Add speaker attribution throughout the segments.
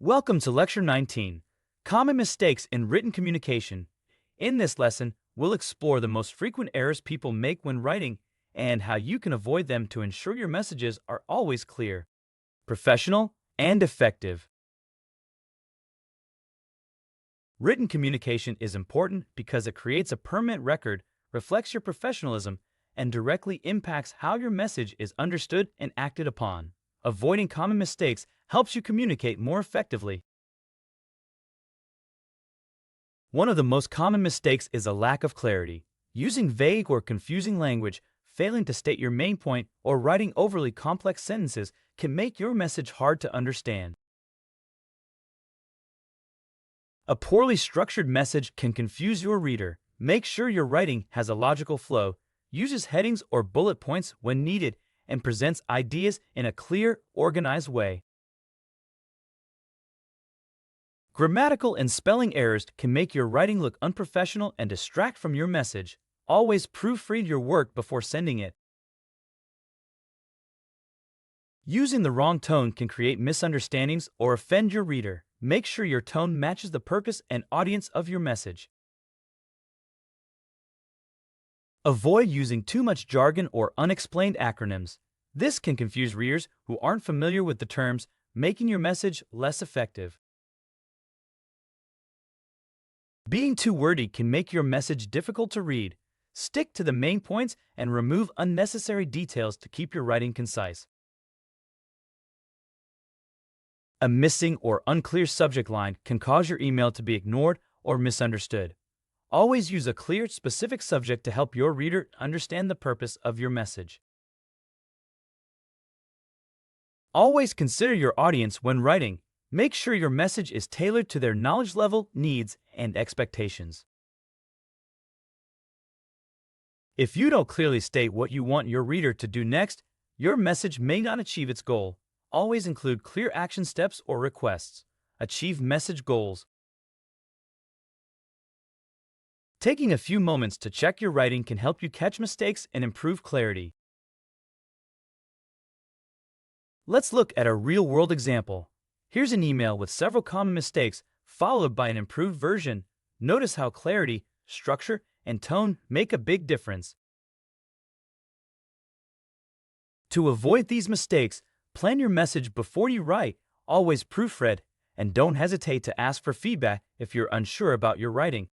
Speaker 1: Welcome to Lecture 19, Common Mistakes in Written Communication. In this lesson, we'll explore the most frequent errors people make when writing and how you can avoid them to ensure your messages are always clear, professional, and effective. Written communication is important because it creates a permanent record, reflects your professionalism, and directly impacts how your message is understood and acted upon. Avoiding common mistakes helps you communicate more effectively. One of the most common mistakes is a lack of clarity. Using vague or confusing language, failing to state your main point, or writing overly complex sentences can make your message hard to understand. A poorly structured message can confuse your reader. Make sure your writing has a logical flow, uses headings or bullet points when needed, and presents ideas in a clear, organized way. Grammatical and spelling errors can make your writing look unprofessional and distract from your message. Always proofread your work before sending it. Using the wrong tone can create misunderstandings or offend your reader. Make sure your tone matches the purpose and audience of your message. Avoid using too much jargon or unexplained acronyms. This can confuse readers who aren't familiar with the terms, making your message less effective. Being too wordy can make your message difficult to read. Stick to the main points and remove unnecessary details to keep your writing concise. A missing or unclear subject line can cause your email to be ignored or misunderstood. Always use a clear, specific subject to help your reader understand the purpose of your message. Always consider your audience when writing. Make sure your message is tailored to their knowledge level, needs, and expectations. If you don't clearly state what you want your reader to do next, your message may not achieve its goal. Always include clear action steps or requests. Achieve message goals. Taking a few moments to check your writing can help you catch mistakes and improve clarity. Let's look at a real-world example. Here's an email with several common mistakes, followed by an improved version. Notice how clarity, structure, and tone make a big difference. To avoid these mistakes, plan your message before you write, always proofread, and don't hesitate to ask for feedback if you're unsure about your writing.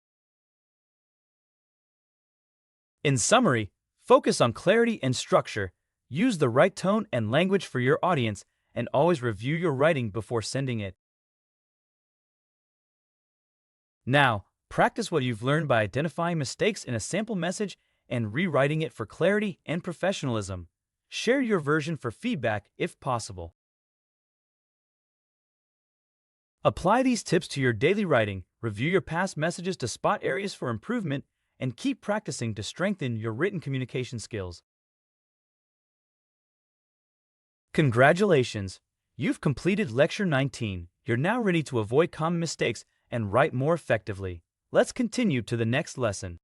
Speaker 1: In summary, focus on clarity and structure, use the right tone and language for your audience, and always review your writing before sending it. Now, practice what you've learned by identifying mistakes in a sample message and rewriting it for clarity and professionalism. Share your version for feedback if possible. Apply these tips to your daily writing, review your past messages to spot areas for improvement, and keep practicing to strengthen your written communication skills. Congratulations! You've completed Lecture 19. You're now ready to avoid common mistakes and write more effectively. Let's continue to the next lesson.